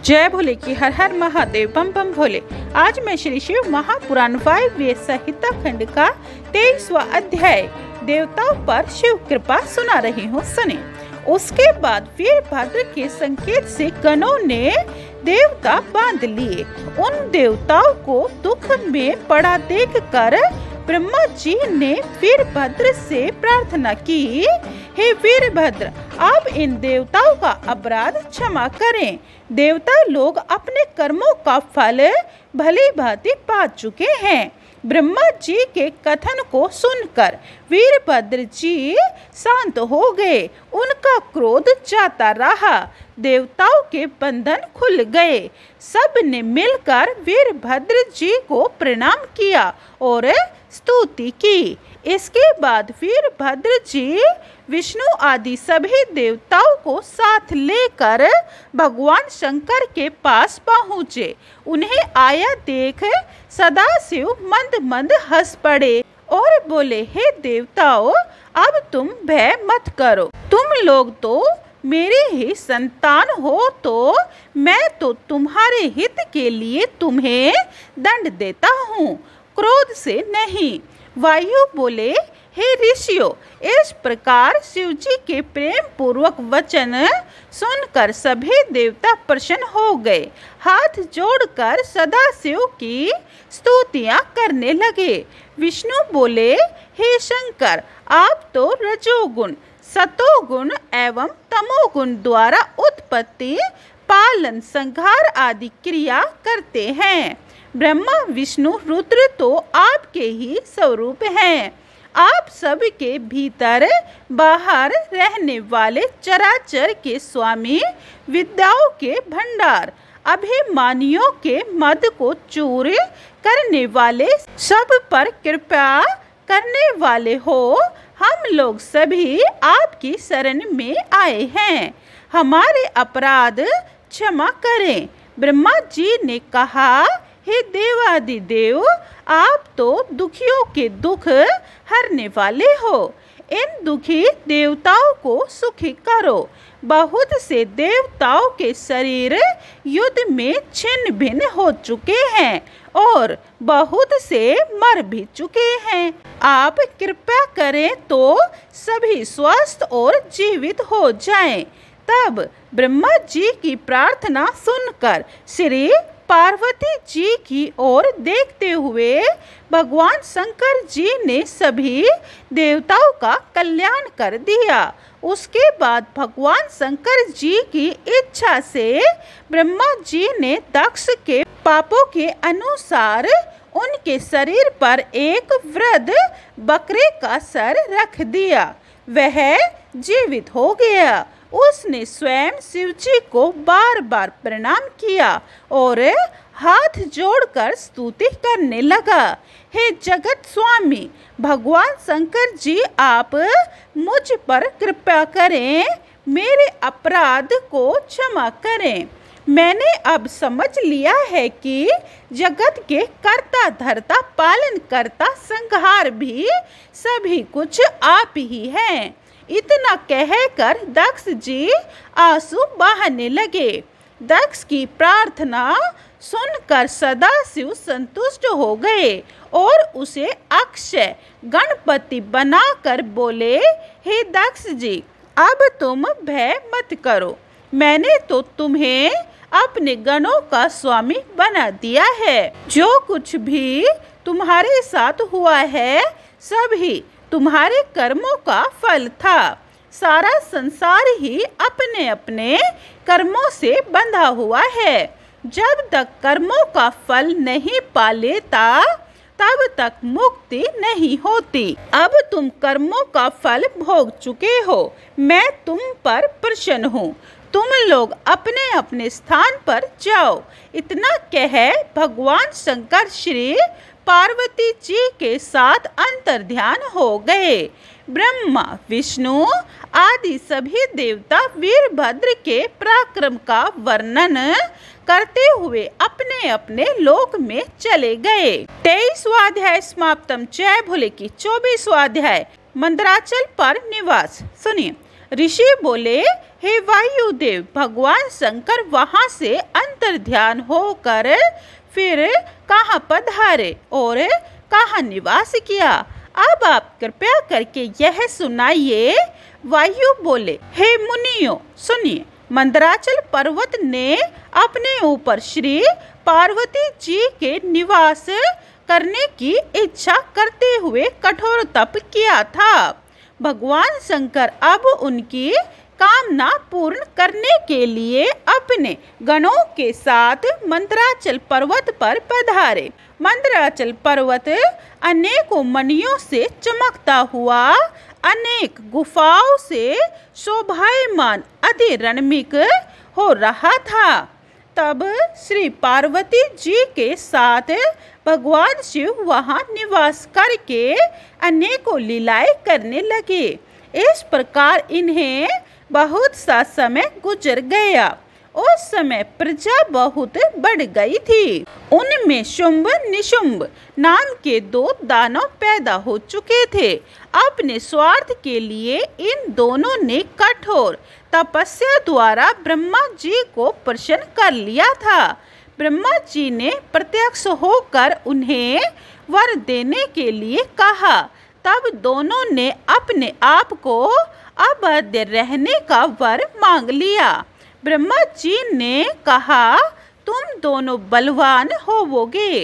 जय भोले की हर हर महादेव बम बम भोले। आज मैं श्री शिव महापुराण वायव्य संहिता खंड का 23वां अध्याय देवताओं पर शिव कृपा सुना रही हूँ, सुने। उसके बाद वीरभद्र के संकेत से गणों ने देवता बांध लिए। उन देवताओं को दुख में पड़ा देखकर ब्रह्मा जी ने वीरभद्र से प्रार्थना की, हे वीरभद्र, आप इन देवताओं का अपराध क्षमा करें। देवता लोग अपने कर्मों का फल भली भांति पा चुके हैं। ब्रह्मा जी के कथन को सुनकर वीरभद्र जी शांत हो गए। उनका क्रोध जाता रहा। देवताओं के बंधन खुल गए। सब ने मिलकर वीरभद्र जी को प्रणाम किया और स्तुति की। इसके बाद वीरभद्र जी विष्णु आदि सभी देवताओं को साथ लेकर भगवान शंकर के पास पहुँचे। उन्हें आया देख सदाशिव मंद मंद हंस पड़े और बोले, हे देवताओं, अब तुम भय मत करो। तुम लोग तो मेरे ही संतान हो, तो मैं तो तुम्हारे हित के लिए तुम्हें दंड देता हूँ, क्रोध से नहीं। वायु बोले, हे ऋषियों, इस प्रकार शिव जी के प्रेम पूर्वक वचन सुनकर सभी देवता प्रसन्न हो गए। हाथ जोड़कर सदाशिव की स्तुतियां करने लगे। विष्णु बोले, हे शंकर, आप तो रजोगुण, सतोगुण एवं तमोगुण द्वारा उत्पत्ति, पालन, संहार आदि क्रिया करते हैं। ब्रह्मा विष्णु रुद्र तो आपके ही स्वरूप हैं। आप सब के भीतर बाहर रहने वाले चराचर के स्वामी, विद्याओं के भंडार, अभिमानियों के मद को चूर करने वाले, सब पर कृपा करने वाले हो। हम लोग सभी आपकी शरण में आए हैं, हमारे अपराध क्षमा करें। ब्रह्मा जी ने कहा, हे देवादिदेव, आप तो दुखियों के दुख हरने वाले हो। इन दुखी देवताओं को सुखी करो। बहुत से देवताओं के शरीर युद्ध में छिन्न भिन्न हो चुके हैं और बहुत से मर भी चुके हैं। आप कृपा करें तो सभी स्वस्थ और जीवित हो जाएं। तब ब्रह्मा जी की प्रार्थना सुनकर श्री पार्वती जी की ओर देखते हुए भगवान शंकर जी ने सभी देवताओं का कल्याण कर दिया। उसके बाद भगवान शंकर जी की इच्छा से ब्रह्मा जी ने दक्ष के पापों के अनुसार उनके शरीर पर एक वृद्ध बकरे का सर रख दिया। वह जीवित हो गया। उसने स्वयं शिव जी को बार बार प्रणाम किया और हाथ जोड़कर स्तुति करने लगा, हे जगत स्वामी, भगवान शंकर जी, आप मुझ पर कृपा करें, मेरे अपराध को क्षमा करें। मैंने अब समझ लिया है कि जगत के कर्ता धर्ता पालन करता संहार भी सभी कुछ आप ही हैं। इतना कहकर दक्ष जी आंसू बहाने लगे। दक्ष की प्रार्थना सुनकर सदाशिव संतुष्ट हो गए और उसे अक्षय गणपति बनाकर बोले, हे दक्ष जी, अब तुम भय मत करो। मैंने तो तुम्हें अपने गणों का स्वामी बना दिया है। जो कुछ भी तुम्हारे साथ हुआ है, सभी तुम्हारे कर्मों का फल था। सारा संसार ही अपने अपने कर्मों से बंधा हुआ है। जब तक कर्मों का फल नहीं पा लेता, तब तक मुक्ति नहीं होती। अब तुम कर्मों का फल भोग चुके हो। मैं तुम पर प्रसन्न हूँ। तुम लोग अपने अपने स्थान पर जाओ। इतना कह भगवान शंकर श्री पार्वती जी के साथ अंतर्ध्यान हो गए। ब्रह्मा विष्णु आदि सभी देवता वीरभद्र के पराक्रम का वर्णन करते हुए अपने अपने लोक में चले गए। 23वां अध्याय समाप्तम। जय भोले की 24वां अध्याय मंदराचल पर निवास। सुनिए। ऋषि बोले, हे वायुदेव, भगवान शंकर वहां से अंत अंतर्ध्यान होकर फिर कहाँ पधारे और कहाँ निवास किया, अब आप कृपया करके यह सुनाइए। वायु बोले, हे मुनियों सुनिए। मंदराचल पर्वत ने अपने ऊपर श्री पार्वती जी के निवास करने की इच्छा करते हुए कठोर तप किया था। भगवान शंकर अब उनकी कामना पूर्ण करने के लिए अपने गणों के साथ मंदराचल पर्वत पर पधारे। मंदराचल पर्वत अनेकों मणियों से चमकता हुआ अनेक गुफाओं से शोभायमान अति रमणीक हो रहा था। तब श्री पार्वती जी के साथ भगवान शिव वहां निवास करके अनेकों लीलाएं करने लगे। इस प्रकार इन्हें बहुत सा समय गुजर गया। उस समय प्रजा बहुत बढ़ गई थी। उनमें शुंभ निशुंभ नाम के 2 दानव पैदा हो चुके थे। अपने स्वार्थ के लिए इन दोनों ने कठोर तपस्या द्वारा ब्रह्मा जी को प्रसन्न कर लिया था। ब्रह्मा जी ने प्रत्यक्ष होकर उन्हें वर देने के लिए कहा। तब दोनों ने अपने आप को अबाध्य रहने का वर मांग लिया। ब्रह्मा जी ने कहा, तुम दोनों बलवान होवोगे,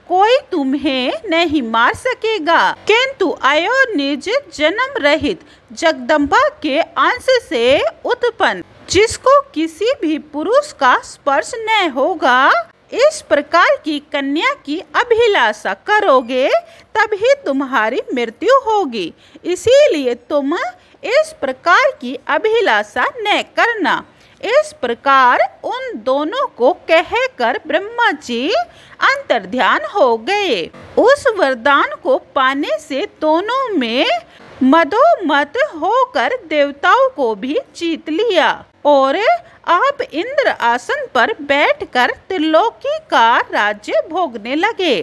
कोई तुम्हें नहीं मार सकेगा, किंतु अयोनिज जन्म रहित जगदम्बा के अंश से उत्पन्न जिसको किसी भी पुरुष का स्पर्श न होगा, इस प्रकार की कन्या की अभिलाषा करोगे तभी तुम्हारी मृत्यु होगी। इसीलिए तुम इस प्रकार की अभिलाषा न करना। इस प्रकार उन दोनों को कहकर ब्रह्मा जी अंतर्ध्यान हो गए। उस वरदान को पाने से दोनों में मदोमत होकर देवताओं को भी जीत लिया और आप इंद्र आसन पर बैठकर त्रिलोकी का राज्य भोगने लगे।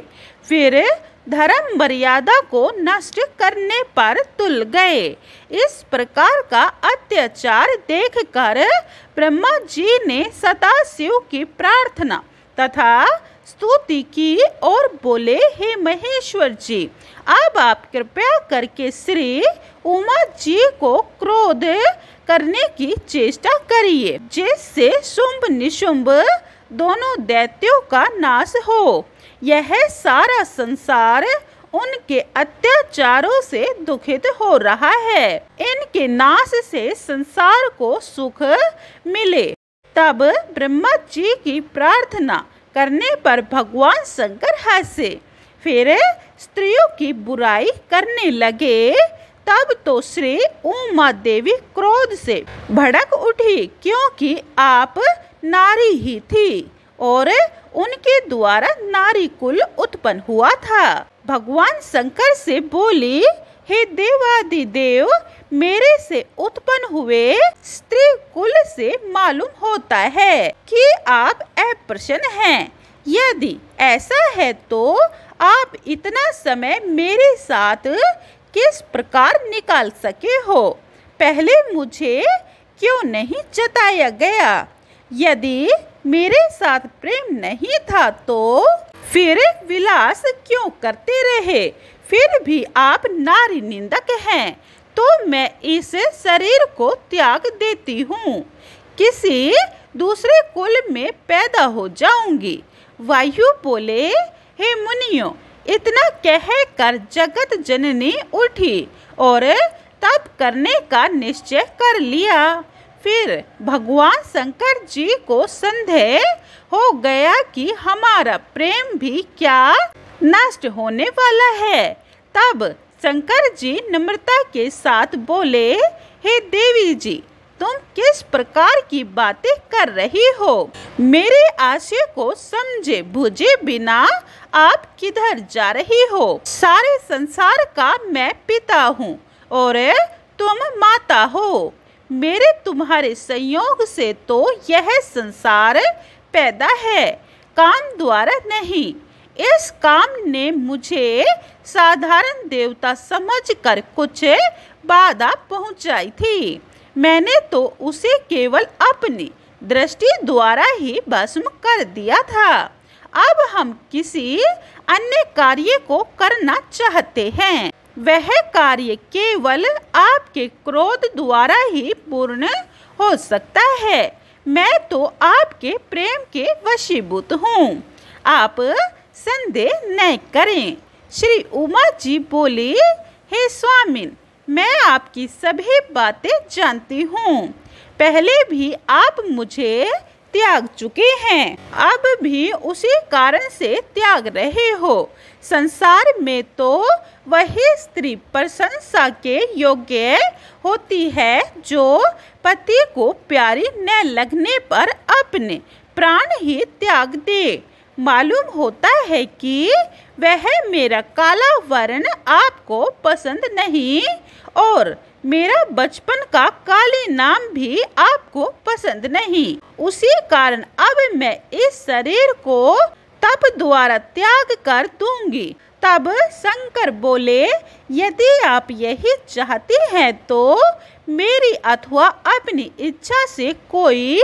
फिर धर्म मर्यादा को नष्ट करने पर तुल गए। इस प्रकार का अत्याचार देखकर ब्रह्मा जी ने सदाशिव की प्रार्थना तथा स्तुति की और बोले, हे महेश्वर जी, अब आप कृपया करके श्री उमा जी को क्रोध करने की चेष्टा करिए, जिससे शुंभ निशुंभ दोनों दैत्यों का नाश हो। यह सारा संसार उनके अत्याचारों से दुखित हो रहा है। इनके नाश से संसार को सुख मिले। तब ब्रह्मा जी की प्रार्थना करने पर भगवान शंकर हंसे। फिर स्त्रियों की बुराई करने लगे। तब तो श्री उमा देवी क्रोध से भड़क उठी, क्योंकि आप नारी ही थी और उनके द्वारा नारी कुल उत्पन्न हुआ था। भगवान शंकर से बोली, हे देवादिदेव, मेरे से उत्पन्न हुए स्त्री कुल से मालूम होता है कि आप अप्रसन्न हैं। यदि ऐसा है तो आप इतना समय मेरे साथ किस प्रकार निकाल सके हो, पहले मुझे क्यों नहीं जताया गया? यदि मेरे साथ प्रेम नहीं था तो फिर विलास क्यों करते रहे? फिर भी आप नारी निंदक हैं, तो मैं इस शरीर को त्याग देती हूँ, किसी दूसरे कुल में पैदा हो जाऊंगी। वायु बोले, हे मुनियों, इतना कहकर जगत जननी उठी और तप करने का निश्चय कर लिया। फिर भगवान शंकर जी को संदेह हो गया कि हमारा प्रेम भी क्या नष्ट होने वाला है। तब शंकर जी नम्रता के साथ बोले, हे देवी जी, तुम किस प्रकार की बातें कर रही हो? मेरे आशय को समझे बुझे बिना आप किधर जा रही हो? सारे संसार का मैं पिता हूँ और तुम माता हो। मेरे तुम्हारे संयोग से तो यह संसार पैदा है, काम द्वारा नहीं। इस काम ने मुझे साधारण देवता समझकर कुछ बाधा पहुंचाई थी। मैंने तो उसे केवल अपनी दृष्टि द्वारा ही भस्म कर दिया था। अब हम किसी अन्य कार्य को करना चाहते हैं। वह कार्य केवल आपके क्रोध द्वारा ही पूर्ण हो सकता है। मैं तो आपके प्रेम के वशीभूत हूँ, आप संदेह न करें। श्री उमा जी बोली, हे स्वामिन, मैं आपकी सभी बातें जानती हूँ। पहले भी आप मुझे त्याग चुके हैं, अब भी उसी कारण से त्याग रहे हो। संसार में तो वही स्त्री प्रशंसा के योग्य होती है जो पति को प्यारी न लगने पर अपने प्राण ही त्याग दे। मालूम होता है कि वह मेरा काला वर्ण आपको पसंद नहीं और मेरा बचपन का काली नाम भी आपको पसंद नहीं। उसी कारण अब मैं इस शरीर को तप द्वारा त्याग कर दूंगी। तब शंकर बोले, यदि आप यही चाहती हैं तो मेरी अथवा अपनी इच्छा से कोई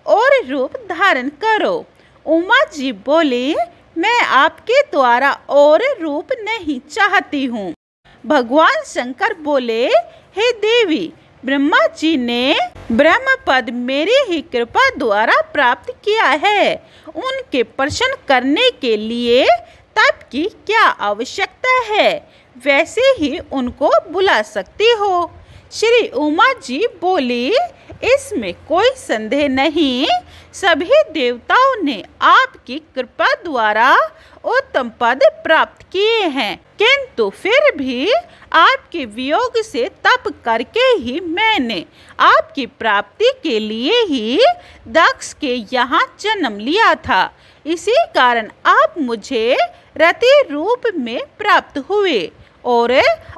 और रूप धारण करो। उमा जी बोली, मैं आपके द्वारा और रूप नहीं चाहती हूँ। भगवान शंकर बोले, हे देवी, ब्रह्मा जी ने ब्रह्म पद मेरी ही कृपा द्वारा प्राप्त किया है। उनके प्रसन्न करने के लिए तप की क्या आवश्यकता है, वैसे ही उनको बुला सकती हो। श्री उमा जी बोली, इसमें कोई संदेह नहीं। सभी देवताओं ने आपकी कृपा द्वारा उत्तम पद प्राप्त किए हैं, किंतु फिर भी आपके वियोग से तप करके ही मैंने आपकी प्राप्ति के लिए ही दक्ष के यहाँ जन्म लिया था। इसी कारण आप मुझे रति रूप में प्राप्त हुए और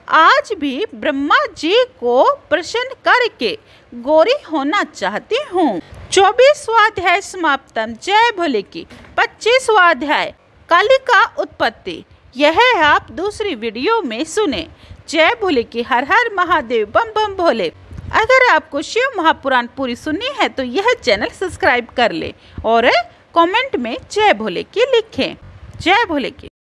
आज भी ब्रह्मा जी को प्रसन्न करके गौरी होना चाहती हूँ। 24वां अध्याय समाप्तम। जय भोले की। 25वां अध्याय कालिका उत्पत्ति, यह आप दूसरी वीडियो में सुने। जय भोले की। हर हर महादेव, बम बम भोले। अगर आपको शिव महापुराण पूरी सुननी है तो यह चैनल सब्सक्राइब कर ले और कमेंट में जय भोले की लिखें। जय भोले की।